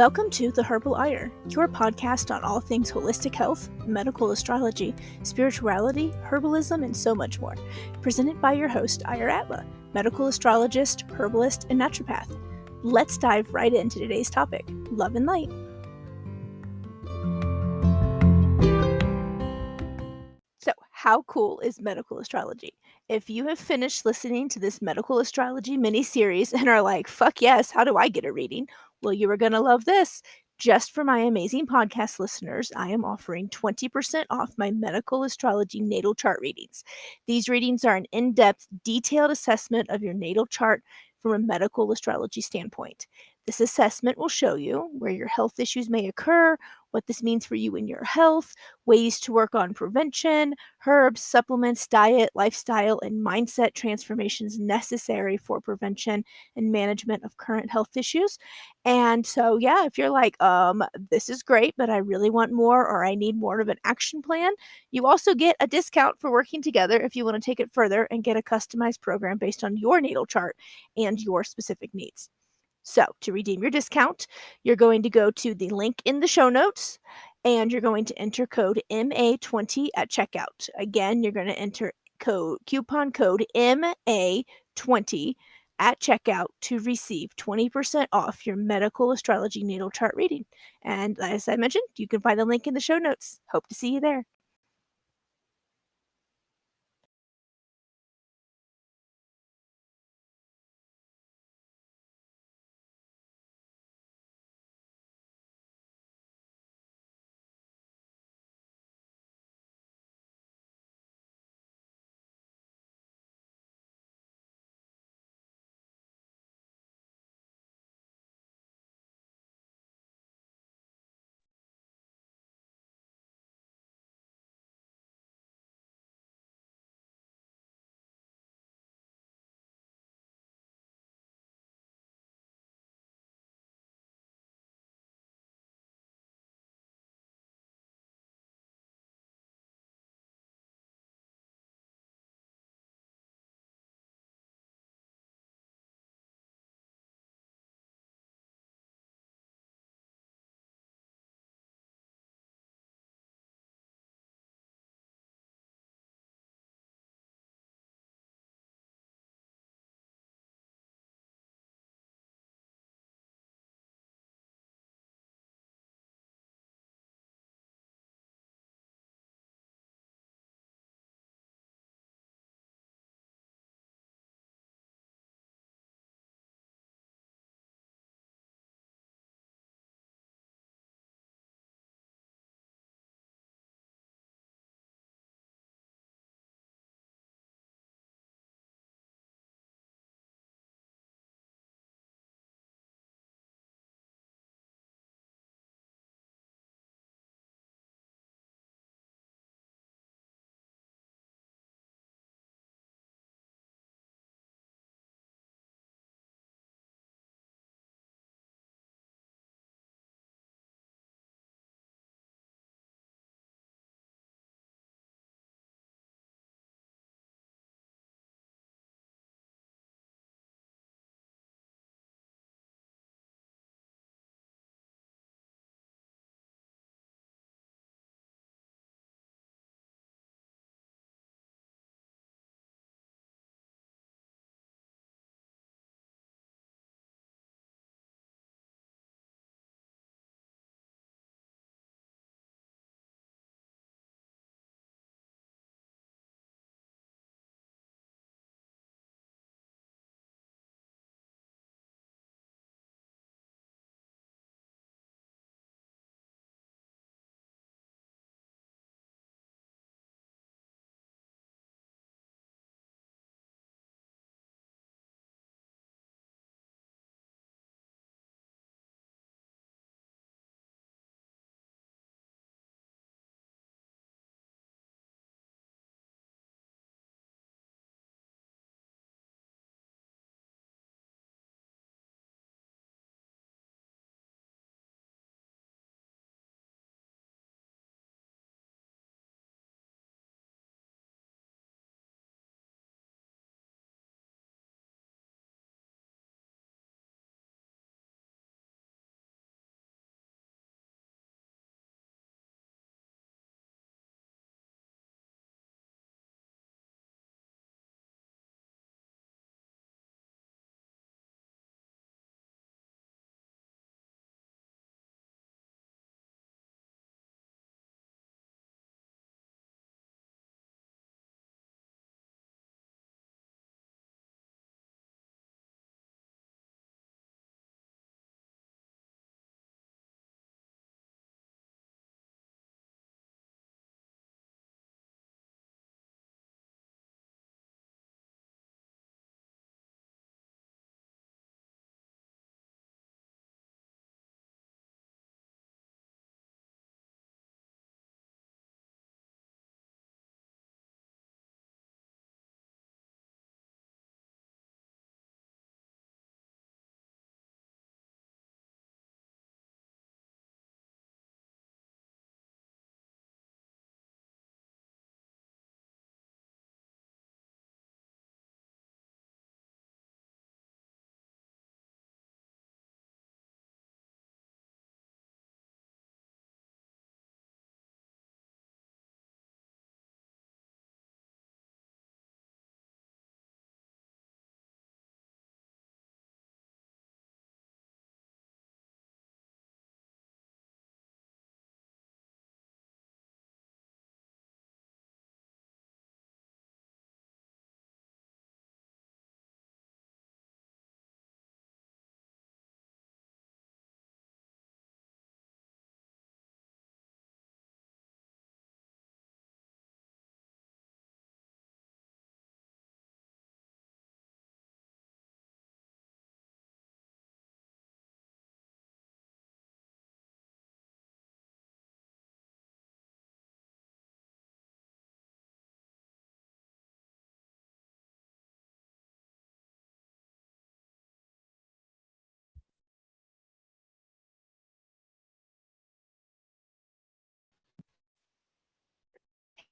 Welcome to The Herbal Ire, your podcast on all things holistic health, medical astrology, spirituality, herbalism, and so much more. Presented by your host, Ire Atla, medical astrologist, herbalist, and naturopath. Let's dive right into today's topic, love and light. So, how cool is medical astrology? If you have finished listening to this medical astrology mini-series and are like, fuck yes, how do I get a reading? Well, you are going to love this. Just for my amazing podcast listeners, I am offering 20% off my medical astrology natal chart readings. These readings are an in-depth, detailed assessment of your natal chart from a medical astrology standpoint. This assessment will show you where your health issues may occur, what this means for you and your health, ways to work on prevention, herbs, supplements, diet, lifestyle, and mindset transformations necessary for prevention and management of current health issues. And so, yeah, if you're like, this is great, but I really want more, or I need more of an action plan, you also get a discount for working together if you want to take it further and get a customized program based on your natal chart and your specific needs. So, to redeem your discount, you're going to go to the link in the show notes and you're going to enter code MA20 at checkout. Again, you're going to enter coupon code MA20 at checkout to receive 20% off your medical astrology natal chart reading. And as I mentioned, you can find the link in the show notes. Hope to see you there.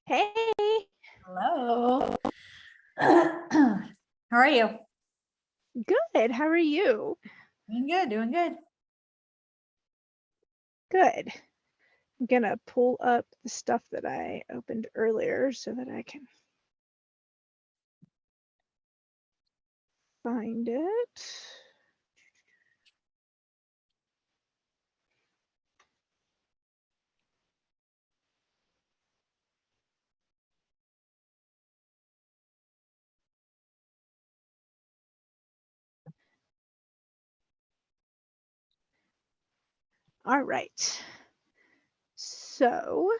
Hey, Hello. How are you? good. How are you? Doing good, doing good. Good. I'm gonna pull up the stuff that I opened earlier so that I can find it. All right. So,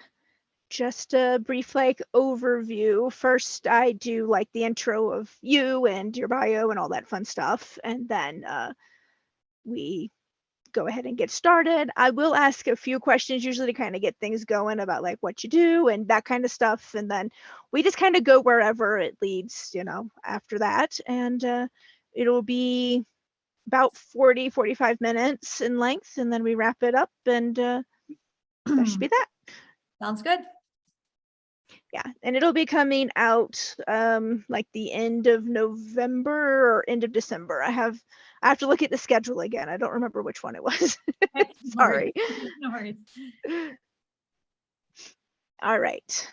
just a brief overview. First, I do the intro of you and your bio and all that fun stuff, and then we go ahead and get started. I will ask a few questions usually to kind of get things going about what you do and that kind of stuff. And then we just kind of go wherever it leads, after that. And it'll be about 45 minutes in length. And then we wrap it up and that should be that. Sounds good. Yeah. And it'll be coming out the end of November or end of December. I have to look at the schedule again. I don't remember which one it was. Sorry. No worries. All right.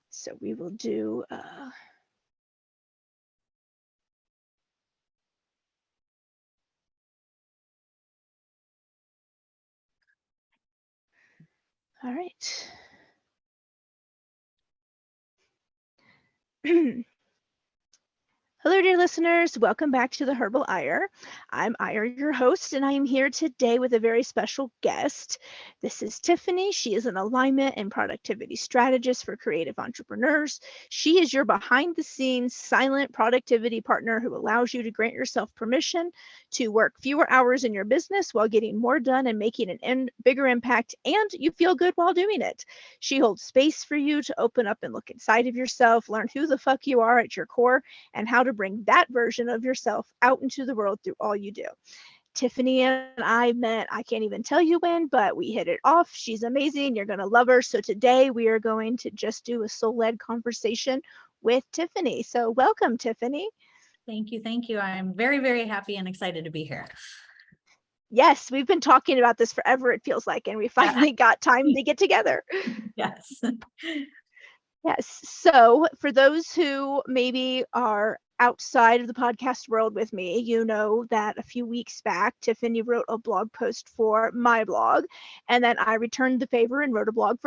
So we will do all right. Hello, dear listeners. Welcome back to the Herbal Ire. I'm Ire, your host, and I am here today with a very special guest. This is Tiffany. She is an alignment and productivity strategist for creative entrepreneurs. She is your behind the scenes silent productivity partner who allows you to grant yourself permission to work fewer hours in your business while getting more done and making an bigger impact, and you feel good while doing it. She holds space for you to open up and look inside of yourself, learn who the fuck you are at your core, and how to bring that version of yourself out into the world through all you do. Tiffany and I met, I can't even tell you when, but we hit it off. She's amazing. You're going to love her. So today we are going to just do a soul-led conversation with Tiffany. So welcome, Tiffany. Thank you. Thank you. I'm very, very happy and excited to be here. Yes, we've been talking about this forever, it feels like, and we finally got time to get together. Yes. Yes. So for those who maybe are outside of the podcast world with me, you know that a few weeks back, Tiffany wrote a blog post for my blog, and then I returned the favor and wrote a blog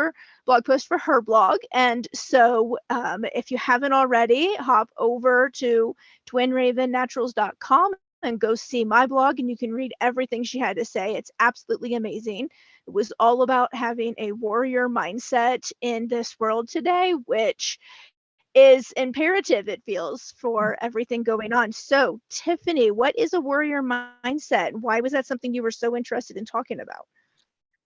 post for her blog. And so if you haven't already, hop over to twinravennaturals.com and go see my blog, and you can read everything she had to say. It's absolutely amazing. It was all about having a warrior mindset in this world today, which is imperative, it feels, for everything going on. So, Tiffany, what is a warrior mindset? Why was that something you were so interested in talking about?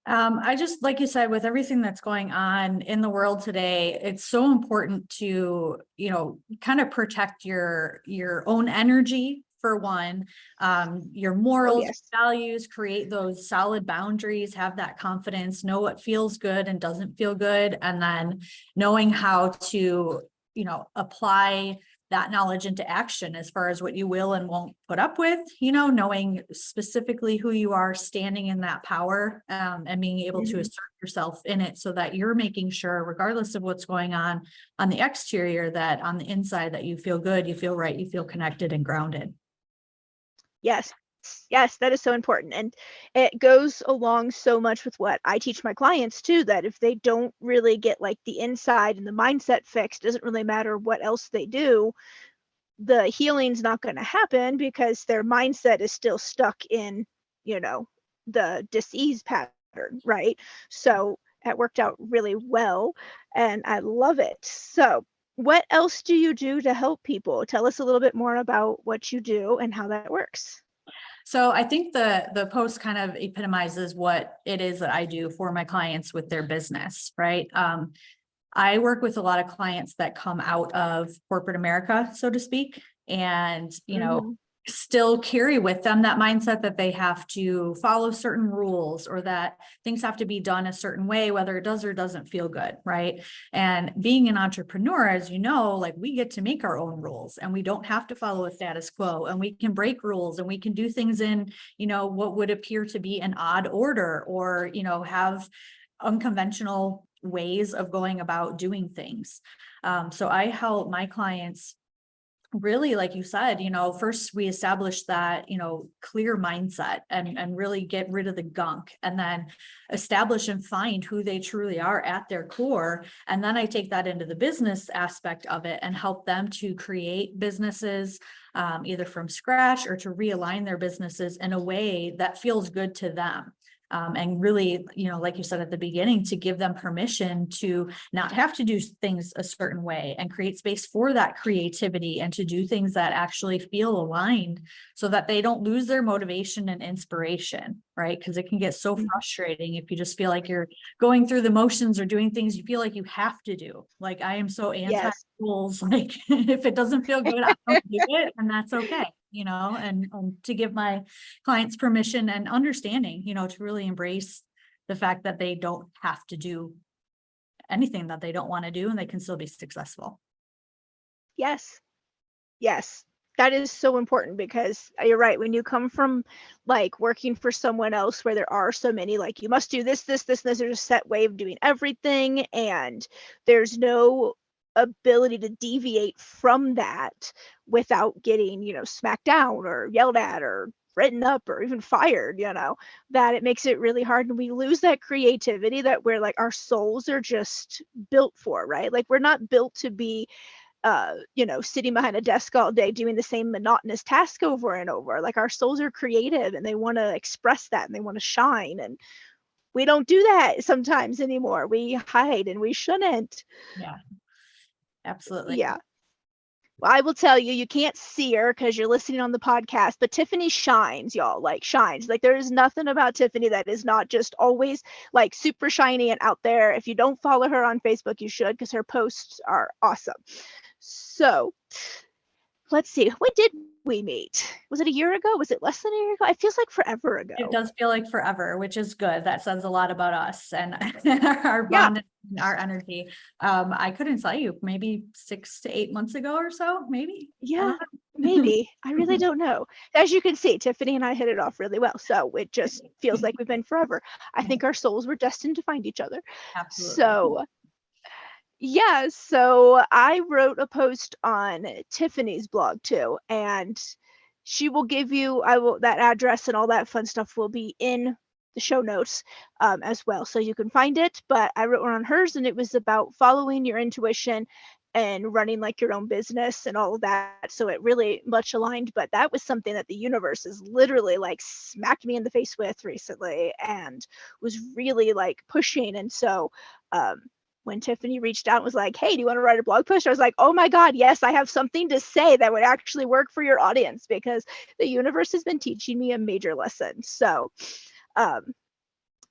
I just, like you said, with everything that's going on in the world today, it's so important to, kind of protect your own energy for one, your Oh, morals, yes. values, create those solid boundaries, have that confidence, know what feels good and doesn't feel good, and then knowing how to, apply that knowledge into action as far as what you will and won't put up with, knowing specifically who you are, standing in that power, and being able to assert yourself in it so that you're making sure, regardless of what's going on the exterior, that on the inside that you feel good, you feel right, you feel connected and grounded. Yes. Yes, that is so important. And it goes along so much with what I teach my clients too, that if they don't really get the inside and the mindset fixed, doesn't really matter what else they do, the healing's not going to happen because their mindset is still stuck in, the disease pattern, right? So that worked out really well and I love it. So, what else do you do to help people? Tell us a little bit more about what you do and how that works. So I think the post kind of epitomizes what it is that I do for my clients with their business, right? I work with a lot of clients that come out of corporate America, so to speak. And, Mhm. still carry with them that mindset that they have to follow certain rules or that things have to be done a certain way, whether it does or doesn't feel good, right? And being an entrepreneur, as you know, like we get to make our own rules and we don't have to follow a status quo, and we can break rules and we can do things in, what would appear to be an odd order, or, have unconventional ways of going about doing things. So I help my clients really, like you said, first we establish that, clear mindset and really get rid of the gunk, and then establish and find who they truly are at their core. And then I take that into the business aspect of it and help them to create businesses, either from scratch or to realign their businesses in a way that feels good to them. And really, like you said at the beginning, to give them permission to not have to do things a certain way and create space for that creativity and to do things that actually feel aligned, so that they don't lose their motivation and inspiration, right? Because it can get so frustrating if you just feel like you're going through the motions or doing things you feel like you have to do. Like I am so anti Yes. rules, like if it doesn't feel good, I don't do it, and that's okay. And to give my clients permission and understanding, to really embrace the fact that they don't have to do anything that they don't want to do, and they can still be successful. Yes. Yes. That is so important, because you're right. When you come from like working for someone else where there are so many, like you must do this, this, this, and this, there's a set way of doing everything, and there's no ability to deviate from that without getting, smacked down or yelled at or written up or even fired, that it makes it really hard. And we lose that creativity that we're like, our souls are just built for, right? Like we're not built to be sitting behind a desk all day doing the same monotonous task over and over. Like our souls are creative and they want to express that and they want to shine. And we don't do that sometimes anymore. We hide, and we shouldn't. Yeah, absolutely. Yeah. Well, I will tell you, you can't see her because you're listening on the podcast, but Tiffany shines, y'all. Like shines. Like there is nothing about Tiffany that is not just always like super shiny and out there. If you don't follow her on Facebook, you should, because her posts are awesome. So let's see, when did we meet? Was it a year ago? Was it less than a year ago? It feels like forever It ago. does feel like forever, which is good. That says a lot about us and our Yeah. bond and our energy. I couldn't tell you, maybe 6 to 8 months ago or so, maybe. I Yeah, don't know. maybe. I really don't know. As you can see, Tiffany and I hit it off really well. So it just feels like we've been forever. I think our souls were destined to find each other. Absolutely. So yeah, so I wrote a post on Tiffany's blog too, and she will give you, that address and all that fun stuff will be in the show notes as well, so you can find it. But I wrote one on hers, and it was about following your intuition and running like your own business and all of that. So it really much aligned, but that was something that the universe has literally like smacked me in the face with recently and was really like pushing. And so when Tiffany reached out and was like, "Hey, do you want to write a blog post?" I was like, "Oh my God, yes, I have something to say that would actually work for your audience," because the universe has been teaching me a major lesson. So, um,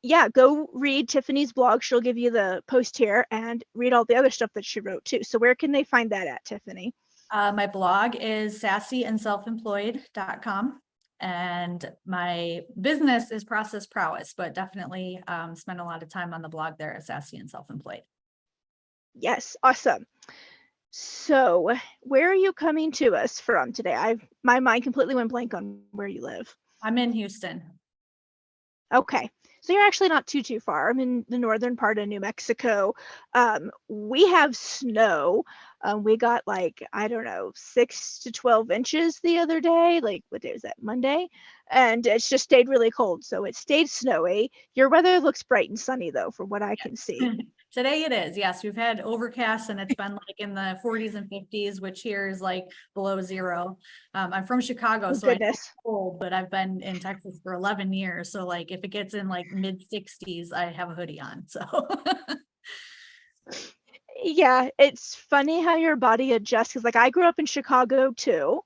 yeah, go read Tiffany's blog. She'll give you the post here, and read all the other stuff that she wrote too. So, where can they find that at, Tiffany? My blog is sassyandselfemployed.com. And my business is Process Prowess, but definitely spend a lot of time on the blog there at Sassy and Self-Employed. Yes, awesome. So, where are you coming to us from today? My mind completely went blank on where you live. I'm in Houston. Okay. So you're actually not too far. I'm in the northern part of New Mexico. We have snow. We got like, I don't know, 6 to 12 inches the other day. Like, what day was that? Monday? And it's just stayed really cold. So it stayed snowy. Your weather looks bright and sunny though, from what I can see. Today it is. Yes, we've had overcast and it's been like in the 40s and 50s, which here is like below zero. I'm from Chicago, Oh, so I know goodness. it's cold, but I've been in Texas for 11 years. So like if it gets in like mid 60s, I have a hoodie on. So Yeah, it's funny how your body adjusts, because like I grew up in Chicago too.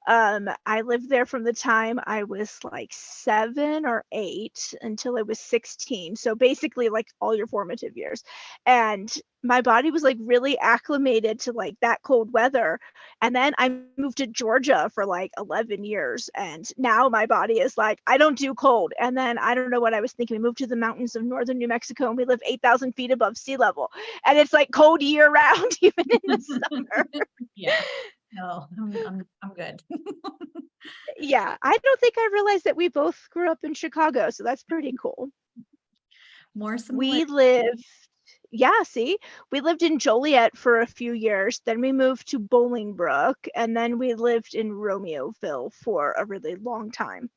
I lived there from the time I was like 7 or 8 until I was 16. So basically like all your formative years. And my body was like really acclimated to like that cold weather. And then I moved to Georgia for like 11 years. And now my body is like, I don't do cold. And then I don't know what I was thinking. We moved to the mountains of northern New Mexico and we live 8,000 feet above sea level. And it's like cold year round, even in the summer. Yeah. No, I'm good. Yeah, I don't think I realized that we both grew up in Chicago, so that's pretty cool. More similar. We lived Yeah, see? We lived in Joliet for a few years, then we moved to Bolingbrook, and then we lived in Romeoville for a really long time.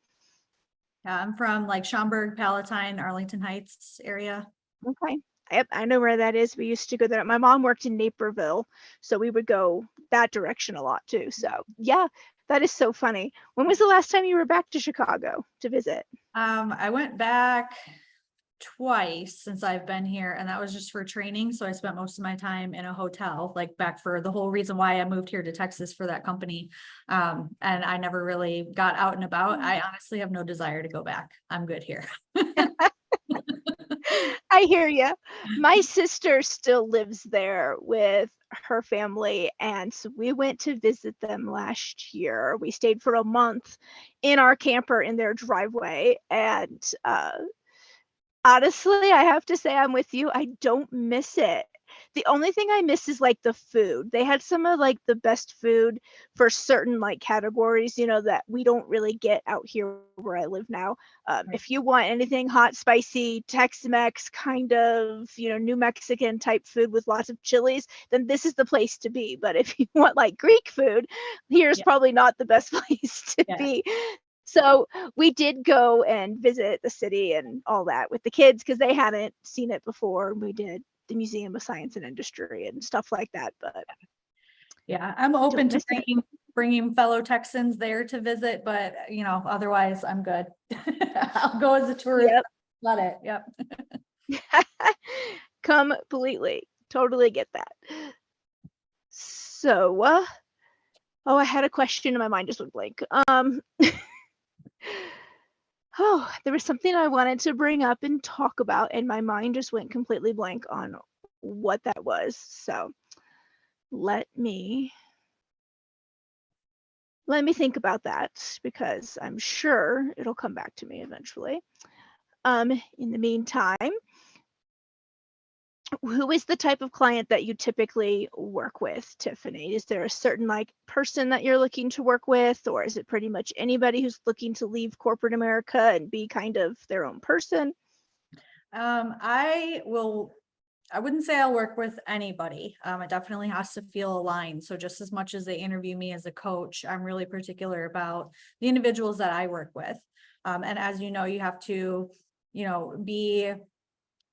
Yeah, I'm from like Schaumburg, Palatine, Arlington Heights area. Okay. Yep, I know where that is. We used to go there. My mom worked in Naperville, so we would go that direction a lot too. So, yeah, that is so funny. When was the last time you were back to Chicago to visit? I went back twice since I've been here, and that was just for training. So I spent most of my time in a hotel, like back for the whole reason why I moved here to Texas for that company. And I never really got out and about. I honestly have no desire to go back. I'm good here. I hear you. My sister still lives there with her family, and so we went to visit them last year. We stayed for a month in our camper in their driveway, and honestly, I have to say I'm with you. I don't miss it. The only thing I miss is like the food. They had some of like the best food for certain like categories, that we don't really get out here where I live now. Right. If you want anything hot, spicy, Tex-Mex kind of, New Mexican type food with lots of chilies, then this is the place to be. But if you want like Greek food, here's Yeah. probably not the best place to Yeah. be. So we did go and visit the city and all that with the kids because they hadn't seen it before. We did the Museum of Science and Industry and stuff like that, but Yeah. I'm open don't to miss it. bringing fellow Texans there to visit, but otherwise I'm good. I'll go as a tourist. Yep. Let it. Yep. Completely. Totally get that. So, oh, I had a question and my mind just went blank. Oh, there was something I wanted to bring up and talk about, and my mind just went completely blank on what that was. So let me let me think about that because I'm sure it'll come back to me eventually. In the meantime, who is the type of client that you typically work with, Tiffany? Is there a certain like person that you're looking to work with, or is it pretty much anybody who's looking to leave corporate America and be kind of their own person? I wouldn't say I'll work with anybody. It definitely has to feel aligned. So just as much as they interview me as a coach, I'm really particular about the individuals that I work with. And as you know, you have to, be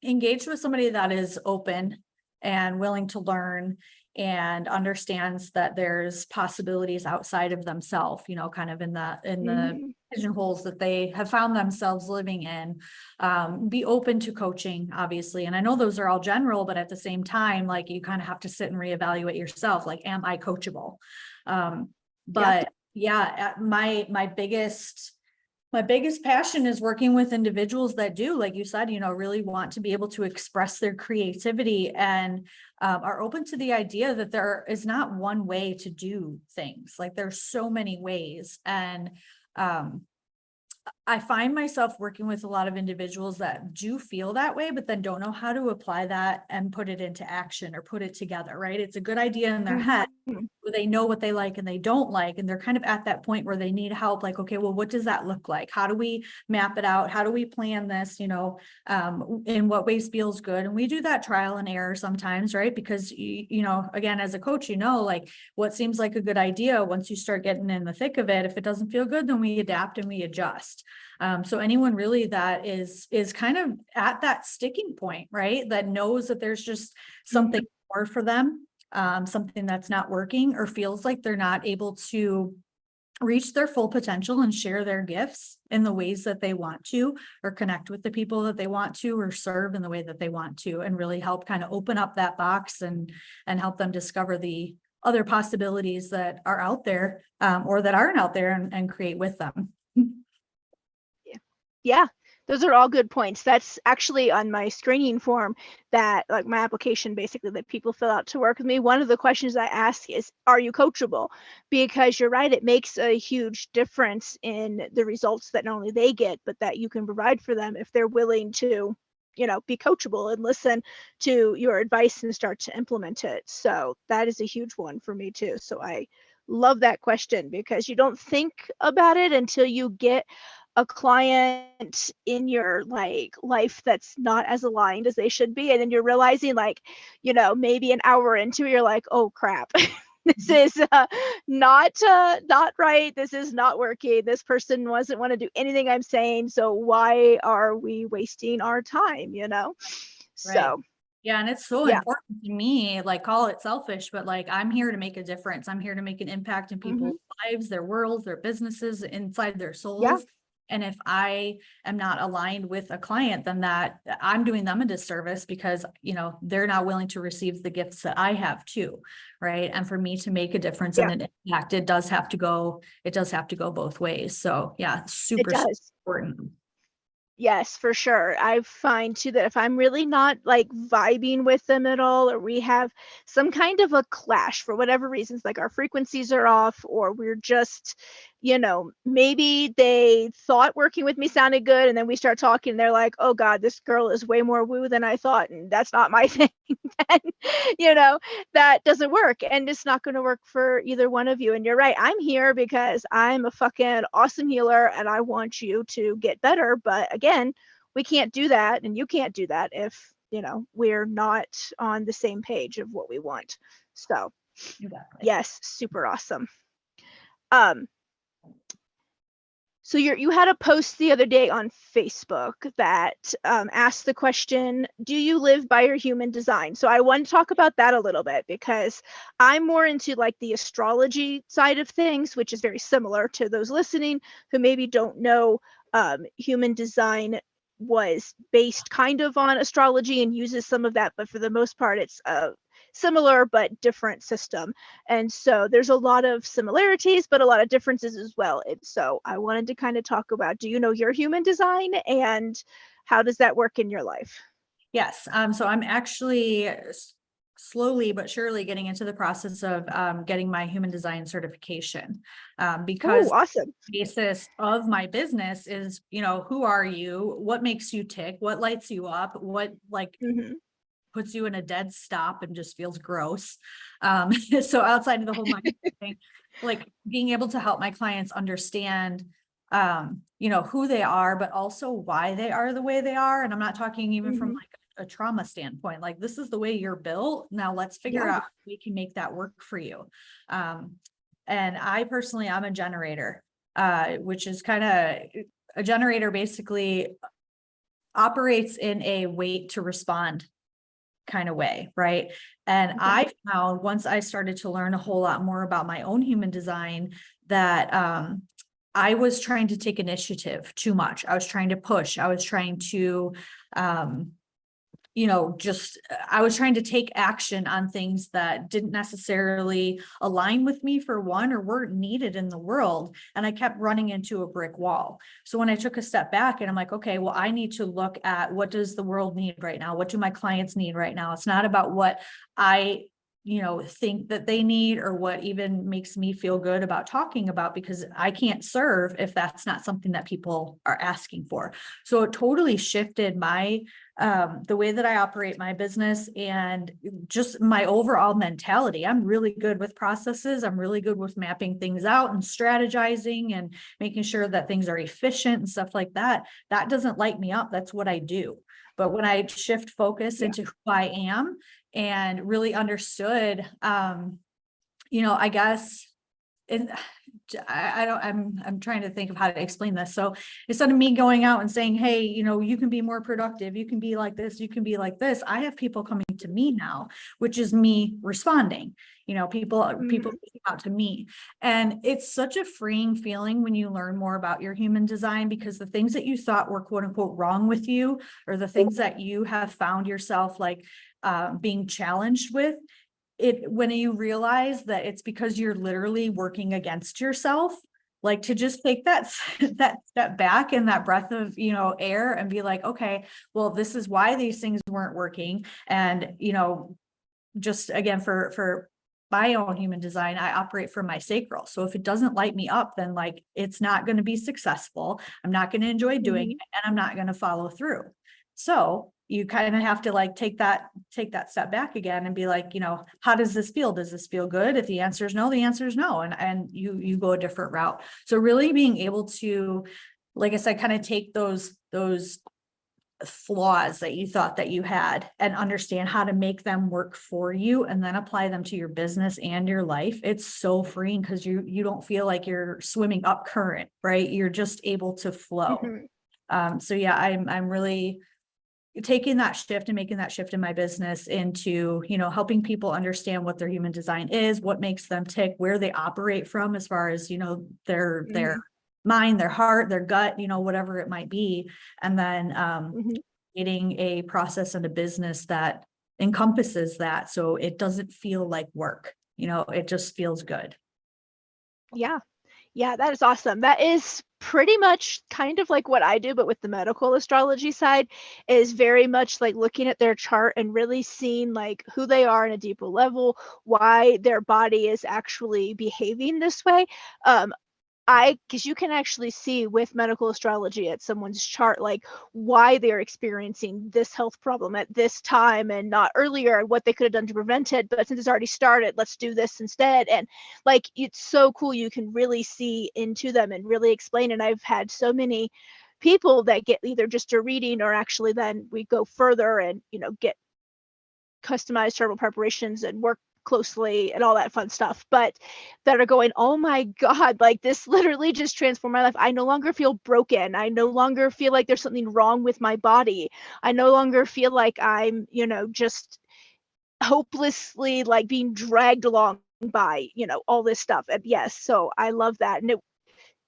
engaged with somebody that is open and willing to learn and understands that there's possibilities outside of themselves, kind of in the Mhm. pigeonholes that they have found themselves living in. Be open to coaching, obviously. And I know those are all general, but at the same time, like you kind of have to sit and reevaluate yourself. Like, am I coachable? Yep. But yeah, my biggest passion is working with individuals that do, like you said, really want to be able to express their creativity and are open to the idea that there is not one way to do things. Like there's so many ways. And um, I find myself working with a lot of individuals that do feel that way, but then don't know how to apply that and put it into action or put it together, right? It's a good idea in their head. Mhm. They know what they like and they don't like, and they're kind of at that point where they need help. Like, okay, well, what does that look like? How do we map it out? How do we plan this? In what ways feels good? And we do that trial and error sometimes, right? Because again, as a coach, like what seems like a good idea, once you start getting in the thick of it, if it doesn't feel good, then we adapt and we adjust. So anyone really that is kind of at that sticking point, right? That knows that there's just something Mhm. more for them, something that's not working or feels like they're not able to reach their full potential and share their gifts in the ways that they want to, or connect with the people that they want to, or serve in the way that they want to, and really help kind of open up that box and help them discover other possibilities that are out there, or that aren't out there, and create with them. Yeah. Yeah. Those are all good points. That's actually on my screening form, that like my application basically that people fill out to work with me. One of the questions I ask is, are you coachable? Because you're right, it makes a huge difference in the results that not only they get, but that you can provide for them if they're willing to, be coachable and listen to your advice and start to implement it. So that is a huge one for me too. So I love that question, because you don't think about it until you get a client in your like life that's not as aligned as they should be, and then you're realizing, like, maybe an hour into it, you're like, oh crap. This is not right. This is not working. This person wasn't want to do anything I'm saying, so why are we wasting our time? Right. So Yeah. And it's so yeah. important to me, like, call it selfish, but like, I'm here to make a difference. I'm here to make an impact in Hmm. people's lives, their worlds, their businesses, inside their Yeah. souls. And if I am not aligned with a client, then that I'm doing them a disservice, because, they're not willing to receive the gifts that I have too. Right. And for me to make a difference and Yeah. an impact, it does have to go both ways. So yeah, It super, super does. important. Yes, for sure. I find too that if I'm really not like vibing with them at all, or we have some kind of a clash for whatever reasons, like our frequencies are off, or we're just, maybe they thought working with me sounded good, and then we start talking, and they're like, oh God, this girl is way more woo than I thought, and that's not my thing. Then, you know, that doesn't work, and it's not going to work for either one of you. And you're right, I'm here because I'm a fucking awesome healer and I want you to get better. But again, we can't do that, and you can't do that if we're not on the same page of what we want. So Exactly. yes, super awesome. um So you had a post the other day on Facebook that asked the question, "Do you live by your human design?" So I want to talk about that a little bit, because I'm more into like the astrology side of things, which is very similar to those listening who maybe don't know. Human design was based kind of on astrology and uses some of that, but for the most part, it's a similar but different system. And so there's a lot of similarities, but a lot of differences as well. And so I wanted to kind of talk about, do you know your human design, and how does that work in your life? Yes. So I'm actually slowly but surely getting into the process of getting my human design certification, Oh, because awesome. the basis of my business is, who are you? What makes you tick? What lights you up? What like Hmm. puts you in a dead stop and just feels gross? So outside of the whole mind thing, like being able to help my clients understand who they are, but also why they are the way they are. And I'm not talking even from Hmm. like a trauma standpoint, like this is the way you're built. Now let's figure Yeah. out how we can make that work for you. Um, and I personally, I'm a generator, which is kind of a generator basically operates in a wait to respond kind of way, right? And Okay. I found once I started to learn a whole lot more about my own human design that I was trying to take initiative too much. I was trying to push. I was trying to um, just I was trying to take action on things that didn't necessarily align with me for one, or weren't needed in the world. And I kept running into a brick wall. So when I took a step back and I'm like, okay, well, I need to look at what does the world need right now? What do my clients need right now? It's not about what I think that they need, or what even makes me feel good about talking about, because I can't serve if that's not something that people are asking for. So it totally shifted my the way that I operate my business and just my overall mentality. I'm really good with processes. I'm really good with mapping things out and strategizing and making sure that things are efficient and stuff like that. That doesn't light me up. That's what I do. But when I shift focus Yeah. into who I am and really understood, I guess, and I don't, I'm trying to think of how to explain this. So instead of me going out and saying, hey, you can be more productive, you can be like this, you can be like this, I have people coming to me now, which is me responding. People Hmm. reaching out to me. And it's such a freeing feeling when you learn more about your human design, because the things that you thought were quote unquote wrong with you, or the things that you have found yourself like being challenged with, when you realize that it's because you're literally working against yourself, like to just take that, that step back and that breath of, air and be like, okay, well, this is why these things weren't working. And, just again, for my own human design, I operate from my sacral. So if it doesn't light me up, then like, it's not going to be successful. I'm not going to enjoy doing it, Mhm. and I'm not going to follow through. So you kind of have to like take that step back again and be like, how does this feel? Does this feel good? If the answer is no, the answer is no. And you go a different route. So really being able to, like I said, kind of take those flaws that you thought that you had and understand how to make them work for you, and then apply them to your business and your life. It's so freeing because you don't feel like you're swimming up current, right? You're just able to flow. Mhm. So yeah, I'm really taking that shift and making that shift in my business into, helping people understand what their human design is, what makes them tick, where they operate from as far as, their Mhm. mind, their heart, their gut, whatever it might be. And then Mhm. creating a process and a business that encompasses that. So it doesn't feel like work, it just feels good. Yeah. Yeah, that is awesome. That is pretty much kind of like what I do, but with the medical astrology side, is very much like looking at their chart and really seeing like who they are in a deeper level, why their body is actually behaving this way. Um, because you can actually see with medical astrology at someone's chart, like why they're experiencing this health problem at this time and not earlier, and what they could have done to prevent it. But since it's already started, let's do this instead. And like, it's so cool. You can really see into them and really explain. And I've had so many people that get either just a reading or actually then we go further and, get customized herbal preparations and work closely and all that fun stuff, but that are going, oh my God, like this literally just transformed my life. I no longer feel broken. I no longer feel like there's something wrong with my body. I no longer feel like I'm, just hopelessly like being dragged along by, all this stuff. And yes, so I love that. And it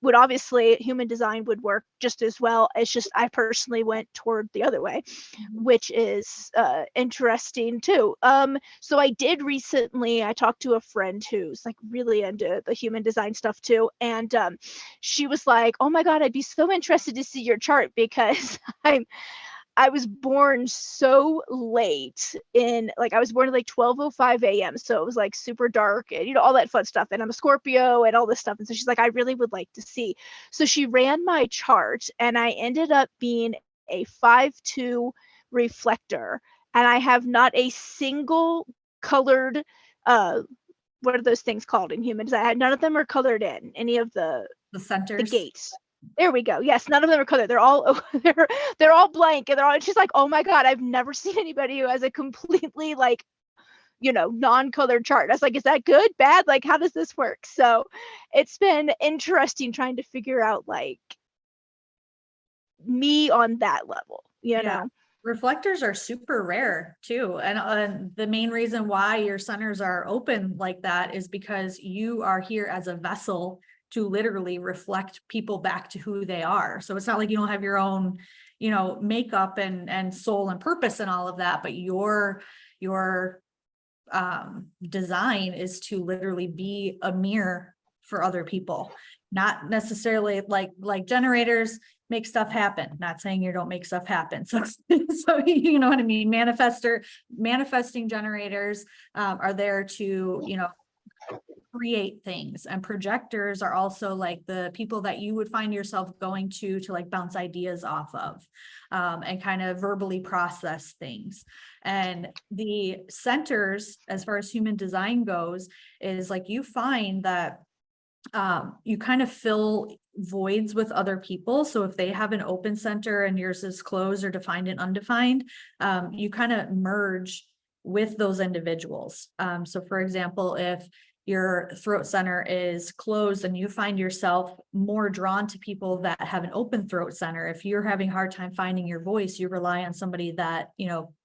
would obviously human design would work just as well. It's just I personally went toward the other way, Mhm. which is interesting too. So I did recently. I talked to a friend who's like really into the human design stuff too, and she was like, "Oh my God, I'd be so interested to see your chart because I was born so late in like I was born at like 12:05 a.m. So it was like super dark and all that fun stuff. And I'm a Scorpio and all this stuff. And so she's like, I really would like to see. So she ran my chart and I ended up being a 5-2 reflector. And I have not a single colored what are those things called in humans? I had none of them are colored in any of The the centers. gates. There we go. Yes, none of them are colored. They're all they're all blank, and they're all. She's like, oh my God, I've never seen anybody who has a completely like non-colored chart. I was like, is that good, bad? Like, how does this work? So, it's been interesting trying to figure out like me on that level. You Yeah. know. Reflectors are super rare too. And the main reason why your centers are open like that is because you are here as a vessel to literally reflect people back to who they are. So it's not like you don't have your own, makeup and soul and purpose and all of that, but your design is to literally be a mirror for other people, not necessarily like generators make stuff happen, not saying you don't make stuff happen. So you know what I mean. Manifesting generators are there to create things, and projectors are also like the people that you would find yourself going to like bounce ideas off of, and kind of verbally process things. And the centers, as far as human design goes, is like you find that you kind of fill voids with other people. So if they have an open center and yours is closed or defined and undefined, you kind of merge with those individuals. So for example, if your throat center is closed and you find yourself more drawn to people that have an open throat center, if you're having a hard time finding your voice, you rely on somebody that,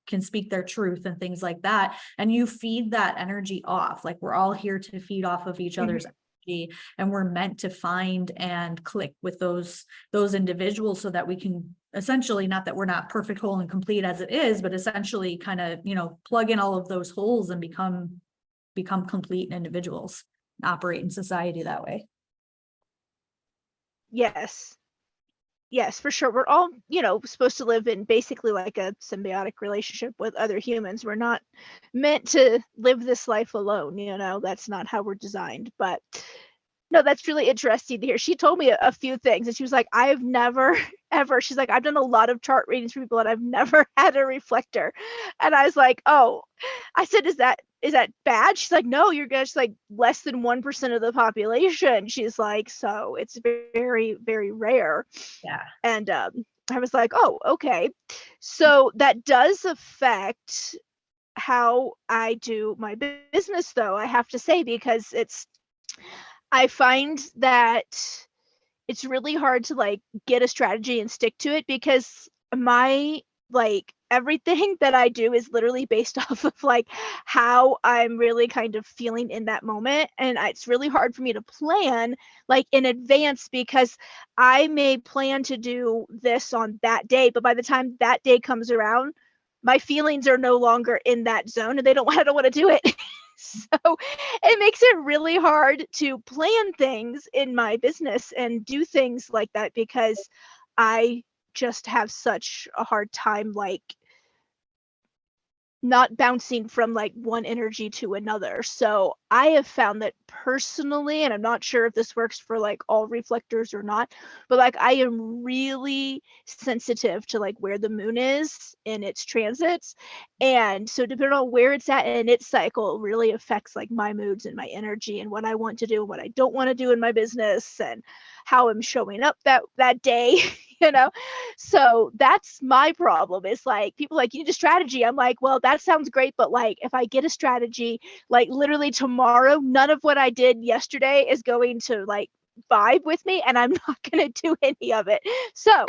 can speak their truth and things like that. And you feed that energy off. Like we're all here to feed off of each other's Mhm. energy, and we're meant to find and click with those individuals so that we can essentially, not that we're not perfect, whole and complete as it is, but essentially kind of, plug in all of those holes and become become complete individuals, operate in society that way. Yes. Yes, for sure. We're all, supposed to live in basically like a symbiotic relationship with other humans. We're not meant to live this life alone, that's not how we're designed. But no, that's really interesting to hear. She told me a few things, and she was like, I have never, ever, she's like, I've done a lot of chart readings for people, and I've never had a reflector. And I was like, oh, I said, is that bad? She's like, no, you're just like less than 1% of the population. She's like, so it's very, very rare. Yeah. And I was like, oh, okay. So that does affect how I do my business, though, I have to say, because I find that it's really hard to like get a strategy and stick to it, because my like everything that I do is literally based off of like how I'm really kind of feeling in that moment. And it's really hard for me to plan like in advance, because I may plan to do this on that day, but by the time that day comes around, my feelings are no longer in that zone and they don't I don't want to do it. So it makes it really hard to plan things in my business and do things like that, because I just have such a hard time like not bouncing from like one energy to another. So I have found that personally, and I'm not sure if this works for like all reflectors or not, but like I am really sensitive to like where the moon is in its transits. And so depending on where it's at in its cycle, it really affects like my moods and my energy and what I want to do and what I don't want to do in my business and how I'm showing up that day, you know? So that's my problem. Is like people like, you need a strategy. I'm like, well, that sounds great, but like if I get a strategy, like literally tomorrow, none of what I did yesterday is going to like vibe with me, and I'm not going to do any of it. So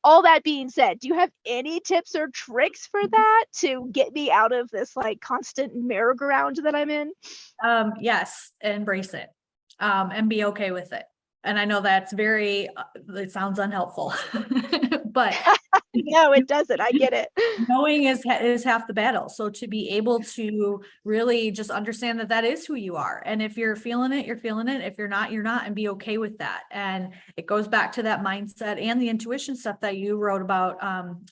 all that being said, do you have any tips or tricks for that to get me out of this like constant merry-go-round that I'm in? Yes, embrace it, and be okay with it. And I know that's very, it sounds unhelpful, but No, it doesn't. I get it. knowing is half the battle. So to be able to really just understand that that is who you are. And if you're feeling it, you're feeling it. If you're not, you're not, and be okay with that. And it goes back to that mindset and the intuition stuff that you wrote about,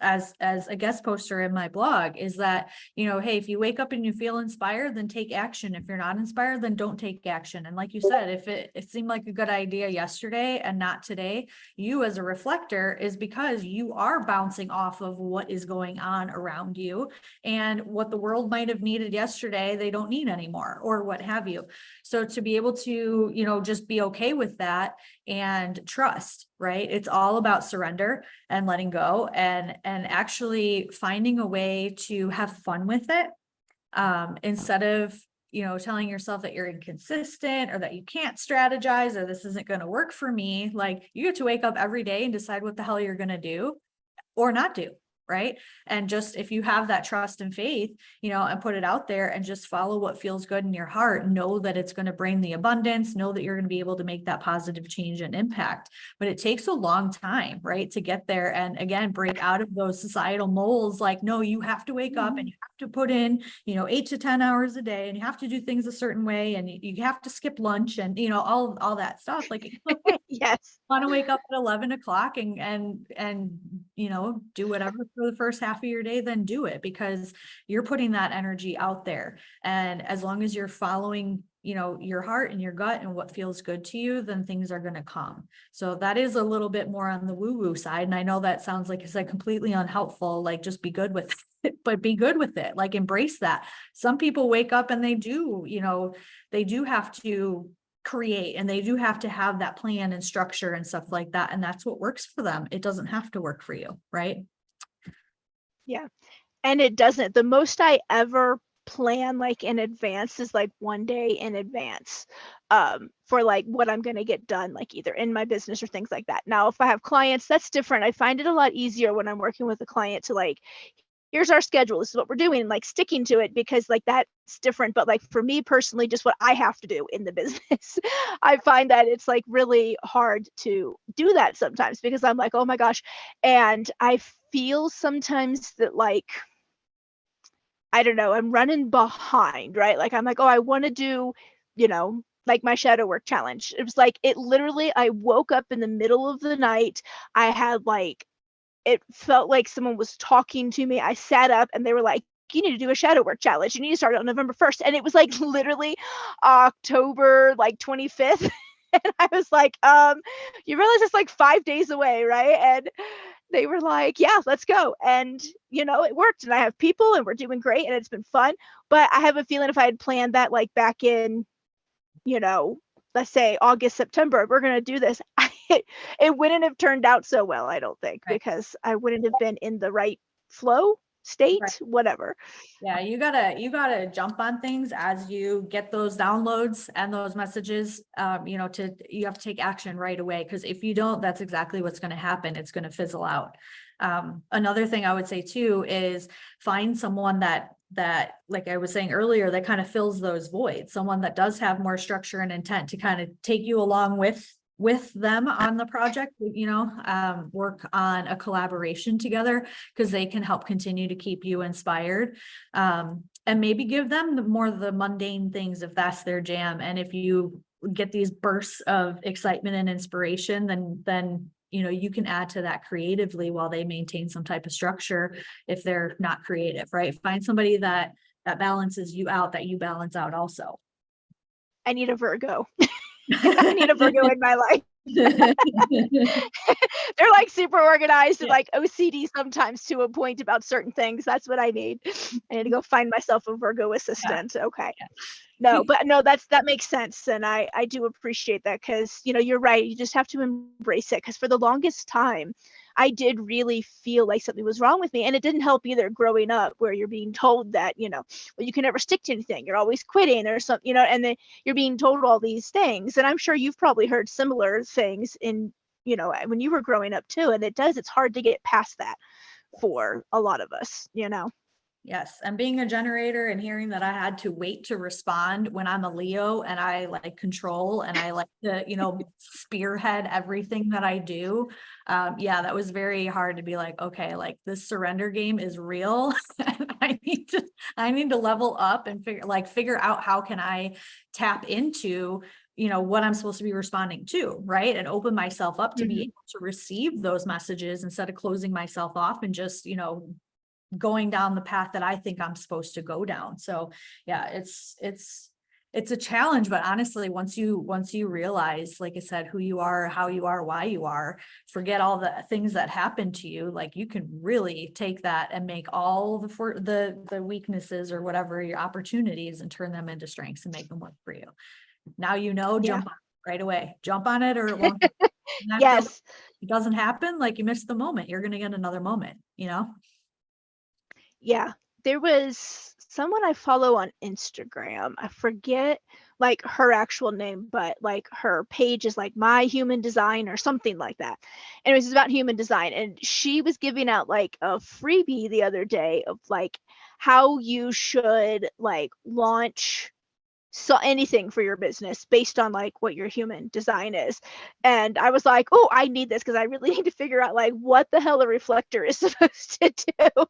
as a guest poster in my blog, is that, hey, if you wake up and you feel inspired, then take action. If you're not inspired, then don't take action. And like you said, if it seemed like a good idea yesterday and not today, you as a reflector is because you are bouncing off of what is going on around you, and what the world might have needed yesterday, they don't need anymore, or what have you. So to be able to, just be okay with that and trust, right? It's all about surrender and letting go, and actually finding a way to have fun with it, instead of telling yourself that you're inconsistent or that you can't strategize or this isn't going to work for me. Like, you get to wake up every day and decide what the hell you're going to do or not do. Right. And just, if you have that trust and faith, and put it out there and just follow what feels good in your heart, know that it's going to bring the abundance, know that you're going to be able to make that positive change and impact. But it takes a long time, right, to get there. And again, break out of those societal molds. Like, no, you have to wake up and you have to put in, 8 to 10 hours a day, and you have to do things a certain way, and you have to skip lunch, and, all that stuff. Like, it's okay. Yes. Want to wake up at 11 o'clock and do whatever for the first half of your day, then do it, because you're putting that energy out there. And as long as you're following, your heart and your gut and what feels good to you, then things are going to come. So that is a little bit more on the woo-woo side. And I know that sounds like it's like completely unhelpful, like just be good with it, but be good with it, like embrace that. Some people wake up and they do have to create, and they do have to have that plan and structure and stuff like that. And that's what works for them. It doesn't have to work for you. Right. Yeah. And it doesn't. The most I ever plan like in advance is like one day in advance, for like what I'm going to get done, like either in my business or things like that. Now, if I have clients, that's different. I find it a lot easier when I'm working with a client to like, here's our schedule, this is what we're doing, and like sticking to it, because like that's different. But like for me personally, just what I have to do in the business, I find that it's like really hard to do that sometimes, because I'm like, oh my gosh. And I feel sometimes that like I don't know, I'm running behind, right? Like, I'm like, oh, I want to do, like my shadow work challenge. It was like, it literally, I woke up in the middle of the night. I had like, it felt like someone was talking to me. I sat up and they were like, you need to do a shadow work challenge. You need to start on November 1st. And it was like literally October like 25th. And I was like, you realize it's like 5 days away, right? And they were like, yeah, let's go. And, it worked. And I have people and we're doing great and it's been fun. But I have a feeling if I had planned that like back in, you know, let's say August, September, we're going to do this, it wouldn't have turned out so well, I don't think, Right. because I wouldn't have been in the right flow state, whatever. Yeah, you gotta jump on things as you get those downloads and those messages. You have to take action right away, because if you don't, that's exactly what's going to happen. It's going to fizzle out. Another thing I would say too is find someone that like I was saying earlier, that kind of fills those voids. Someone that does have more structure and intent to kind of take you along with them on the project, work on a collaboration together, because they can help continue to keep you inspired. And maybe give them the mundane things if that's their jam. And if you get these bursts of excitement and inspiration, then you can add to that creatively while they maintain some type of structure if they're not creative, right? Find somebody that balances you out, that you balance out also. I need a Virgo. I need a Virgo in my life. They're like super organized and like OCD sometimes to a point about certain things. That's what I need. I need to go find myself a Virgo assistant. Okay. No, but no, that makes sense. And I do appreciate that, because, you're right. You just have to embrace it. Because for the longest time, I did really feel like something was wrong with me. And it didn't help either growing up, where you're being told that, well, you can never stick to anything. You're always quitting or something, and then you're being told all these things. And I'm sure you've probably heard similar things in, when you were growing up too. And it's hard to get past that for a lot of us. Yes. And being a generator and hearing that I had to wait to respond when I'm a Leo and I like control and I like to, spearhead everything that I do. That was very hard to be like, okay, like this surrender game is real. And I need to level up and figure out how can I tap into, what I'm supposed to be responding to, right? And open myself up to be able to receive those messages instead of closing myself off and just, going down the path that I think I'm supposed to go down. So yeah, it's a challenge, but honestly, once you realize, like I said, who you are, how you are, why you are, forget all the things that happened to you, like you can really take that and make all the weaknesses or whatever your opportunities and turn them into strengths and make them work for you. Now, jump on it right away, jump on it, or it won't. Yes. It doesn't happen, like you missed the moment. You're going to get another moment, Yeah, there was someone I follow on Instagram. I forget like her actual name, but like her page is like My Human Design or something like that. And it was about human design. And she was giving out like a freebie the other day of like how you should like launch anything for your business based on like what your human design is. And I was like, oh, I need this, because I really need to figure out like what the hell a reflector is supposed to do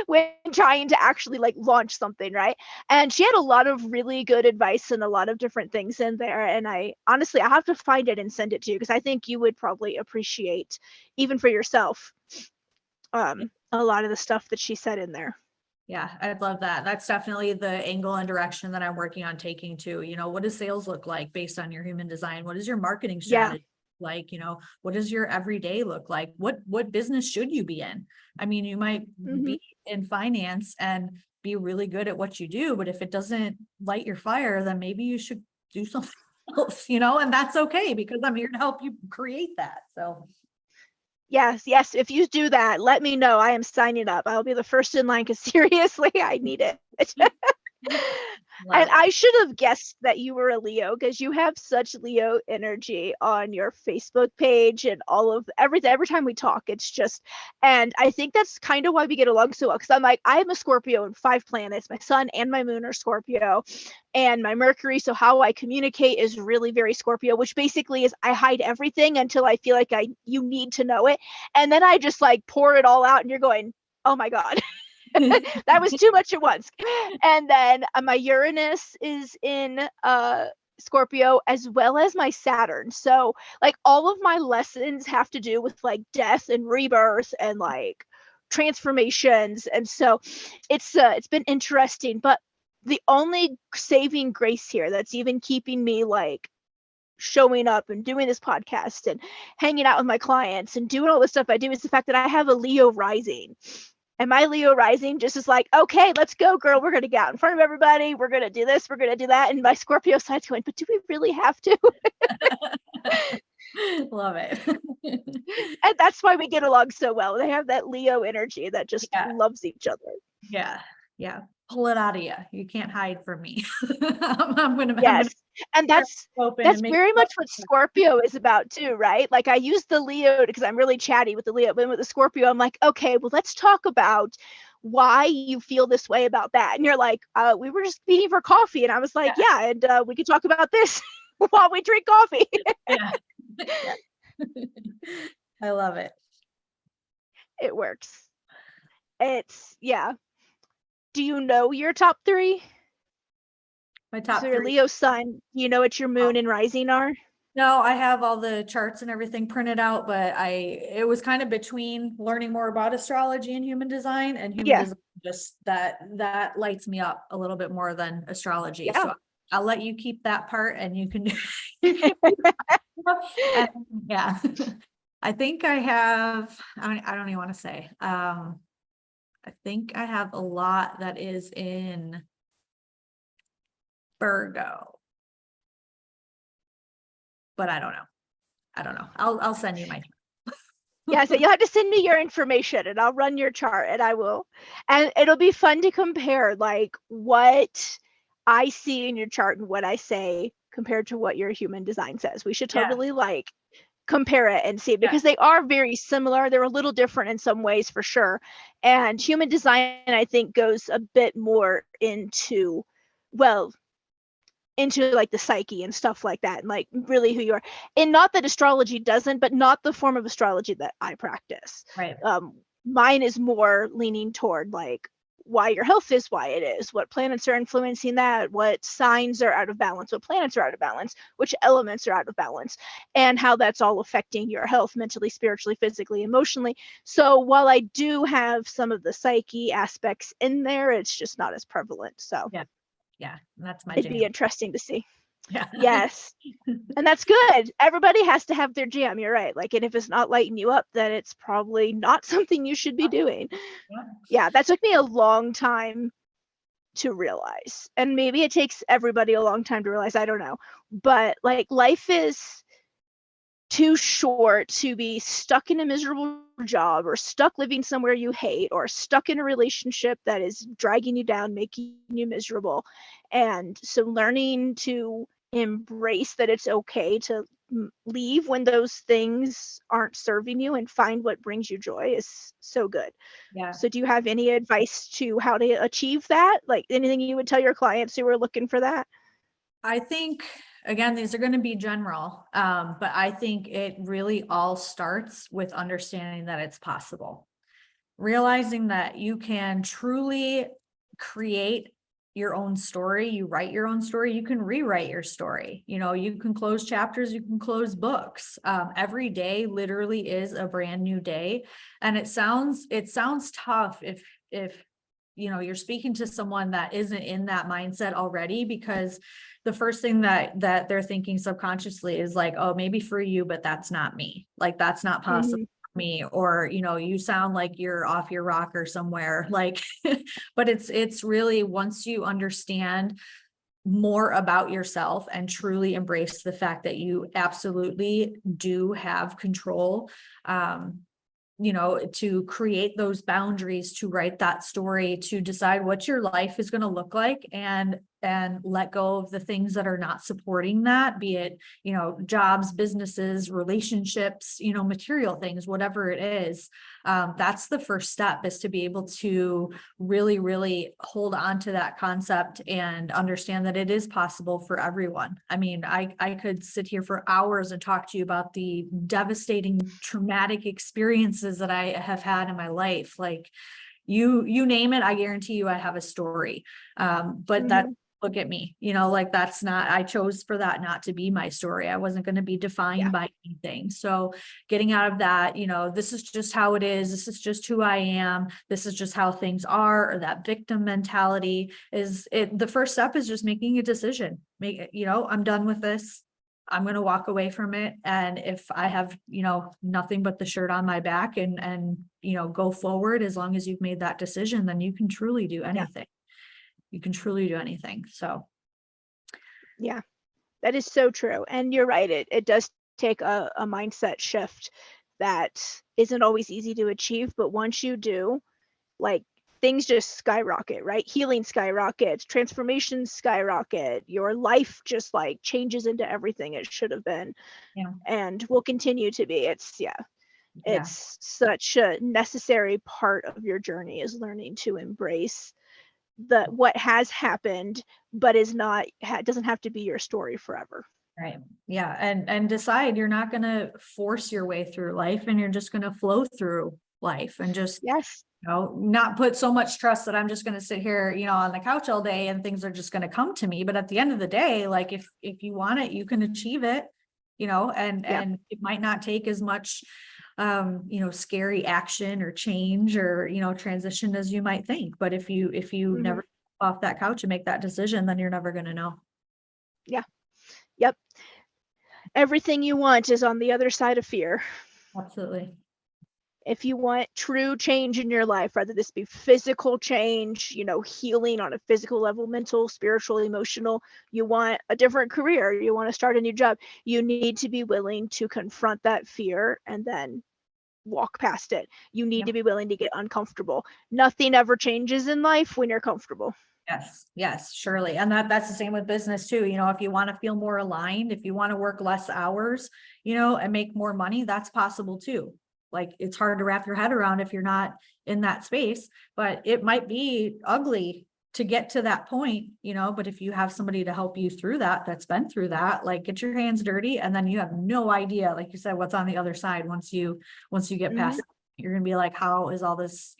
when trying to actually like launch something, right? And she had a lot of really good advice and a lot of different things in there. And I honestly, I have to find it and send it to you, because I think you would probably appreciate, even for yourself, a lot of the stuff that she said in there. Yeah, I'd love that. That's definitely the angle and direction that I'm working on taking to, what does sales look like based on your human design? What is your marketing Yeah. strategy like? What does your everyday look like? What business should you be in? I mean, you might be in finance and be really good at what you do, but if it doesn't light your fire, then maybe you should do something else, and that's okay, because I'm here to help you create that. So Yes. If you do that, let me know. I am signing up. I'll be the first in line, because seriously, I need it. And I should have guessed that you were a Leo, because you have such Leo energy on your Facebook page and all of everything. Every time we talk, it's just, and I think that's kind of why we get along so well. Because I'm like, I am a Scorpio in 5 planets. My sun and my moon are Scorpio, and my Mercury. So how I communicate is really very Scorpio, which basically is I hide everything until I feel like you need to know it, and then I just like pour it all out, and you're going, oh my God. That was too much at once. And then my Uranus is in Scorpio, as well as my Saturn. So like all of my lessons have to do with like death and rebirth and like transformations. And so it's been interesting, but the only saving grace here that's even keeping me like showing up and doing this podcast and hanging out with my clients and doing all the stuff I do is the fact that I have a Leo rising. And my Leo rising just is like, okay, let's go, girl. We're going to get out in front of everybody. We're going to do this. We're going to do that. And my Scorpio side's going, but do we really have to? Love it. And that's why we get along so well. They have that Leo energy that just Yeah. loves each other. Yeah. Yeah. Pull it out of you. You can't hide from me. I'm gonna Yes. And that's open and make very much what Scorpio is about too, right? Like I use the Leo because I'm really chatty with the Leo, but with the Scorpio, I'm like, okay, well, let's talk about why you feel this way about that. And you're like, we were just meeting for coffee. And I was like, yeah, and we could talk about this while we drink coffee. Yeah. I love it. It works. It's, yeah. Do you know your top three? My top So your three. Leo sun, you know what your moon and rising are? No, I have all the charts and everything printed out, but it was kind of between learning more about astrology and human design, and human Yeah. design just that lights me up a little bit more than astrology. Yeah. So I'll let you keep that part and you can, and, yeah. I think I have, I don't even want to say, I think I have a lot that is in Virgo, but I don't know. I'll send you my. Yeah, so you'll have to send me your information and I'll run your chart and I will. And it'll be fun to compare like what I see in your chart and what I say compared to what your human design says. We should totally like compare it and see because they are very similar. They're a little different in some ways for sure. And human design, I think, goes a bit more into, well, into like the psyche and stuff like that and like really who you are. And not that astrology doesn't, but not the form of astrology that I practice. Right. Mine is more leaning toward like why your health is why it is, what planets are influencing that, what signs are out of balance, what planets are out of balance, which elements are out of balance, and how that's all affecting your health mentally, spiritually, physically, emotionally. So while I do have some of the psyche aspects in there, it's just not as prevalent. So yeah, that's my it'd jam. be interesting to see. Yeah. Yes. And that's good. Everybody has to have their jam. You're right. Like, and if it's not lighting you up, then it's probably not something you should be doing. Yeah, that took me a long time to realize. And maybe it takes everybody a long time to realize. I don't know. But like, life is too short to be stuck in a miserable job or stuck living somewhere you hate or stuck in a relationship that is dragging you down, making you miserable. And so learning to embrace that it's okay to leave when those things aren't serving you and find what brings you joy is so good. Yeah. So do you have any advice to how to achieve that? Like anything you would tell your clients who are looking for that? I think, again, these are going to be general, but I think it really all starts with understanding that it's possible. Realizing that you can truly create your own story. You write your own story. You can rewrite your story. You know, you can close chapters, you can close books. Every day literally is a brand new day. And it sounds tough if you know, you're speaking to someone that isn't in that mindset already, because the first thing that they're thinking subconsciously is like, oh, maybe for you, but that's not me. Like, that's not possible. Me, or, you know, you sound like you're off your rocker somewhere, like, but it's really, once you understand more about yourself and truly embrace the fact that you absolutely do have control, you know, to create those boundaries, to write that story, to decide what your life is going to look like, and let go of the things that are not supporting that, be it, you know, jobs, businesses, relationships, you know, material things, whatever it is. That's the first step, is to be able to really, really hold on to that concept and understand that it is possible for everyone. I mean, I could sit here for hours and talk to you about the devastating, traumatic experiences that I have had in my life. Like, you name it, I guarantee you I have a story. But that, Mhm. look at me, like that's not, I chose for that not to be my story. I wasn't going to be defined Yeah. by anything. So getting out of that, this is just how it is. This is just who I am. This is just how things are, or that victim mentality is it. The first step is just making a decision. I'm done with this. I'm going to walk away from it. And if I have, nothing but the shirt on my back and go forward, as long as you've made that decision, then you can truly do Yeah. anything. You can truly do anything. So, Yeah. That is so true. And you're right. It does take a mindset shift that isn't always easy to achieve, but once you do, like, things just skyrocket, right? Healing skyrockets, transformations skyrocket, your life just like changes into everything it should have been yeah, and will continue to be. yeah, It's such a necessary part of your journey is learning to embrace the what has happened, but is not doesn't have to be your story forever. right. Yeah. And decide you're not going to force your way through life, and you're just going to flow through life, and just, Yes. not put so much trust that I'm just going to sit here, on the couch all day and things are just going to come to me. But at the end of the day, like, if you want it, you can achieve it, Yeah. and it might not take as much, scary action or change or, transition as you might think. But if you Mhm. never off that couch and make that decision, then you're never going to know. Yeah. Yep. Everything you want is on the other side of fear. Absolutely. If you want true change in your life, whether this be physical change, healing on a physical level, mental, spiritual, emotional, you want a different career, you want to start a new job, you need to be willing to confront that fear and then walk past it. You need Yep. to be willing to get uncomfortable. Nothing ever changes in life when you're comfortable. Yes, yes, surely. And that's the same with business too. If you want to feel more aligned, if you want to work less hours, and make more money, that's possible too. Like, it's hard to wrap your head around if you're not in that space, but it might be ugly to get to that point, but if you have somebody to help you through that, that's been through that, like, get your hands dirty, and then you have no idea, like you said, what's on the other side once you get Mhm. past. You're gonna be like, how is all this,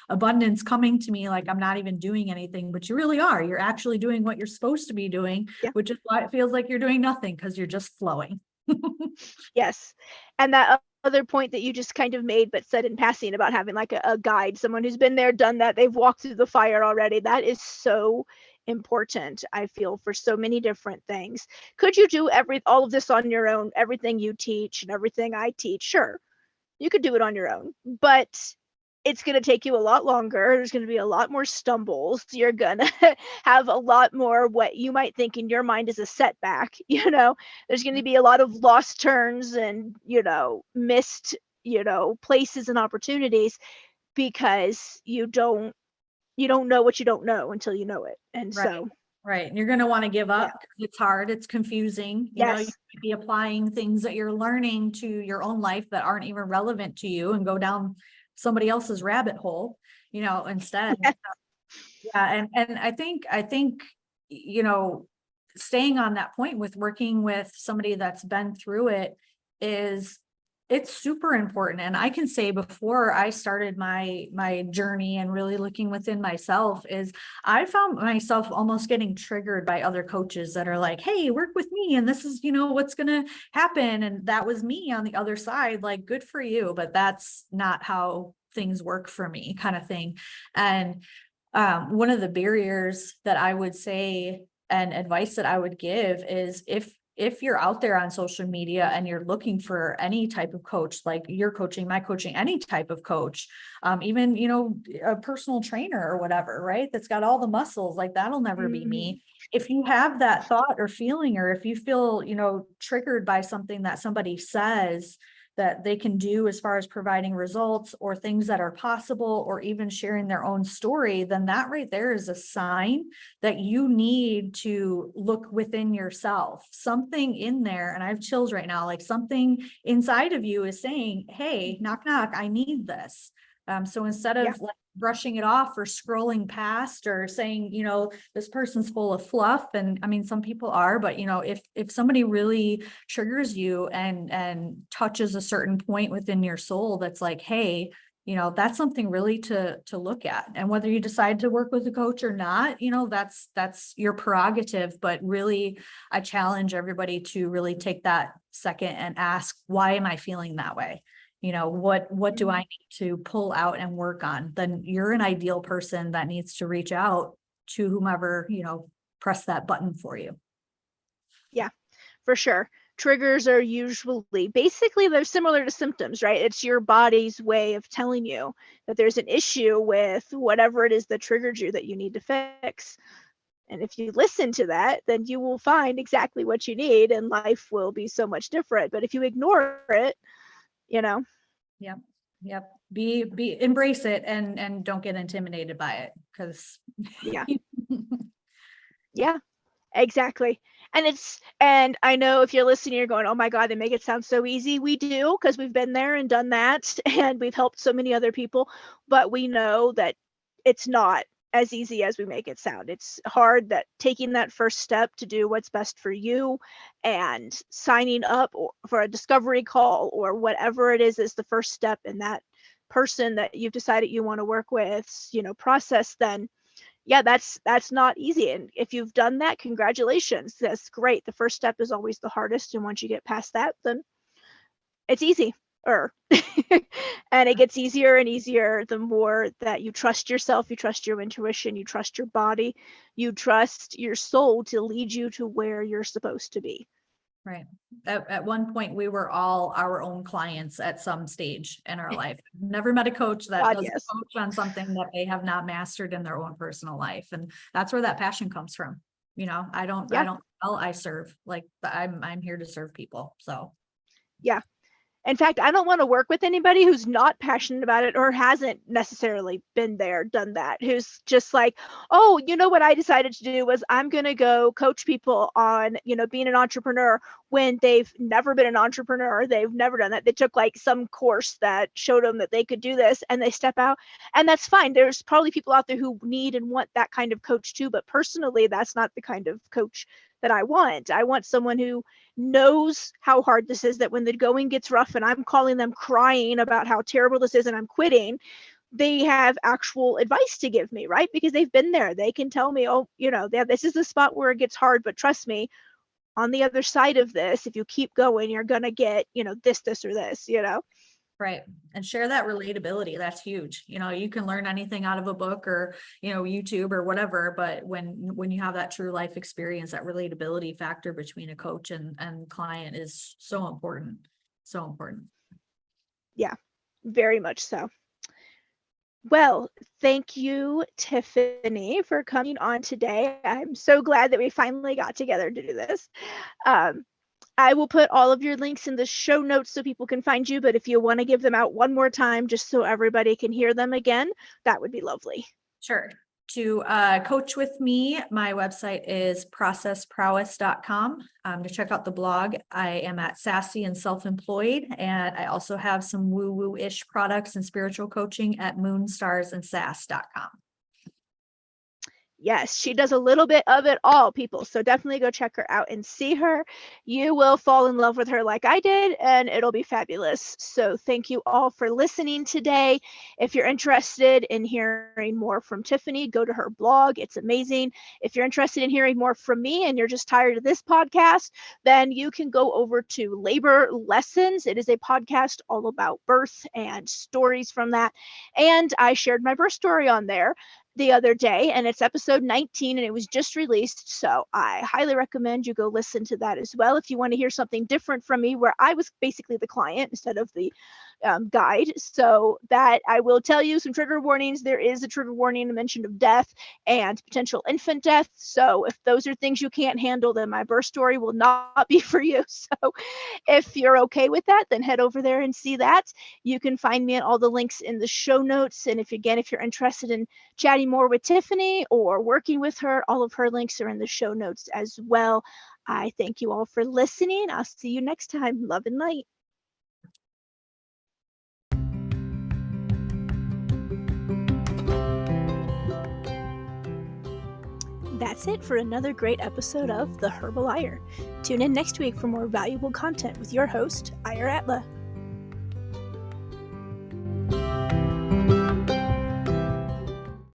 abundance coming to me? Like, I'm not even doing anything, but you really are. You're actually doing what you're supposed to be doing, Yeah. which is why it feels like you're doing nothing, because you're just flowing. Yes. And that other point that you just kind of made, but said in passing about having like a guide, someone who's been there, done that, they've walked through the fire already. That is so important, I feel, for so many different things. Could you do all of this on your own? Everything you teach and everything I teach? Sure, you could do it on your own, but it's going to take you a lot longer. There's going to be a lot more stumbles. You're going to have a lot more what you might think in your mind is a setback. There's going to be a lot of lost turns and, missed, places and opportunities because you don't know what you don't know until you know it. And Right. so, Right. And you're going to want to give yeah. up because it's hard. It's confusing. You Yes. might be applying things that you're learning to your own life that aren't even relevant to you, and go down somebody else's rabbit hole, instead. Yeah. And I think, you know, staying on that point with working with somebody that's been through it is, it's super important. And I can say, before I started my journey and really looking within myself, is I found myself almost getting triggered by other coaches that are like, hey, work with me, and this is, what's gonna happen. And that was me on the other side, like, good for you, but that's not how things work for me, kind of thing. And one of the barriers that I would say, and advice that I would give, is if you're out there on social media and you're looking for any type of coach, like your coaching, my coaching, any type of coach, even, a personal trainer or whatever, right? That's got all the muscles, like, that'll never be Mhm. me. If you have that thought or feeling, or if you feel, triggered by something that somebody says that they can do as far as providing results, or things that are possible, or even sharing their own story, then that right there is a sign that you need to look within yourself. Something in there, and I have chills right now, like, something inside of you is saying, hey, knock, knock, I need this. So instead Yeah. of, like, brushing it off or scrolling past or saying, this person's full of fluff, and I mean, some people are, but if somebody really triggers you and touches a certain point within your soul, that's like, hey, That's something really to look at. And whether you decide to work with a coach or not, that's your prerogative. But really, I challenge everybody to really take that second and ask, why am I feeling that way? What do I need to pull out and work on? Then you're an ideal person that needs to reach out to whomever, press that button for you. Yeah, for sure. Triggers are usually basically they're similar to symptoms, right? It's your body's way of telling you that there's an issue with whatever it is that triggered you that you need to fix. And if you listen to that, then you will find exactly what you need and life will be so much different. But if you ignore it, you know, Yep. Yep. Embrace it and don't get intimidated by it, because yeah, yeah, exactly. And I know if you're listening, you're going, oh my God, they make it sound so easy. We do, because we've been there and done that and we've helped so many other people, but we know that it's not as easy as we make it sound. It's hard, that taking that first step to do what's best for you and signing up for a discovery call or whatever it is the first step in that person that you've decided you want to work with, process. Then yeah, that's not easy. And if you've done that, congratulations. That's great. The first step is always the hardest. And once you get past that, then it's easy. And it gets easier and easier the more that you trust yourself, you trust your intuition, you trust your body, you trust your soul to lead you to where you're supposed to be. Right. At one point, we were all our own clients at some stage in our life. Never met a coach that God, doesn't yes. coach on something that they have not mastered in their own personal life. And that's where that passion comes from. I don't Yeah. sell, I serve. Like, I'm here to serve people. So Yeah. In fact, I don't want to work with anybody who's not passionate about it or hasn't necessarily been there, done that, who's just like, oh, what I decided to do was I'm going to go coach people on, being an entrepreneur, when they've never been an entrepreneur. They've never done that. They took like some course that showed them that they could do this and they step out, and that's fine. There's probably people out there who need and want that kind of coach too. But personally, that's not the kind of coach that I want. I want someone who knows how hard this is, that when the going gets rough and I'm calling them crying about how terrible this is and I'm quitting, they have actual advice to give me, right? Because they've been there. They can tell me, oh, this is the spot where it gets hard, but trust me, on the other side of this, if you keep going, you're going to get, this, or this. right. And share that relatability. That's huge. You can learn anything out of a book or, YouTube or whatever, but when you have that true life experience, that relatability factor between a coach and client is so important. So important. Yeah, very much so. Well, thank you, Tiffany, for coming on today. I'm so glad that we finally got together to do this. Um, I will put all of your links in the show notes so people can find you, but if you want to give them out one more time just so everybody can hear them again, that would be lovely. Sure. To coach with me, my website is processprowess.com. To check out the blog, I am at Sassy and Self-Employed, and I also have some woo-woo-ish products and spiritual coaching at moonstarsandssass.com. Yes, she does a little bit of it all, people. So definitely go check her out and see her. You will fall in love with her like I did, and it'll be fabulous. So thank you all for listening today. If you're interested in hearing more from Tiffany, go to her blog. It's amazing. If you're interested in hearing more from me and you're just tired of this podcast, then you can go over to Labor Lessons. It is a podcast all about birth and stories from that. And I shared my birth story on there the other day, and it's episode 19 and it was just released, so I highly recommend you go listen to that as well if you want to hear something different from me, where I was basically the client instead of the guide. So that I will tell you some trigger warnings. There is a trigger warning, a mention of death and potential infant death, so if those are things you can't handle, then my birth story will not be for you. So if you're okay with that, then head over there and see that. You can find me at all the links in the show notes, and if you're interested in chatting more with Tiffany or working with her, all of her links are in the show notes as well. I thank you all for listening. I'll see you next time. Love and light. That's it for another great episode of The Herbal Ire. Tune in next week for more valuable content with your host, Ire Atla.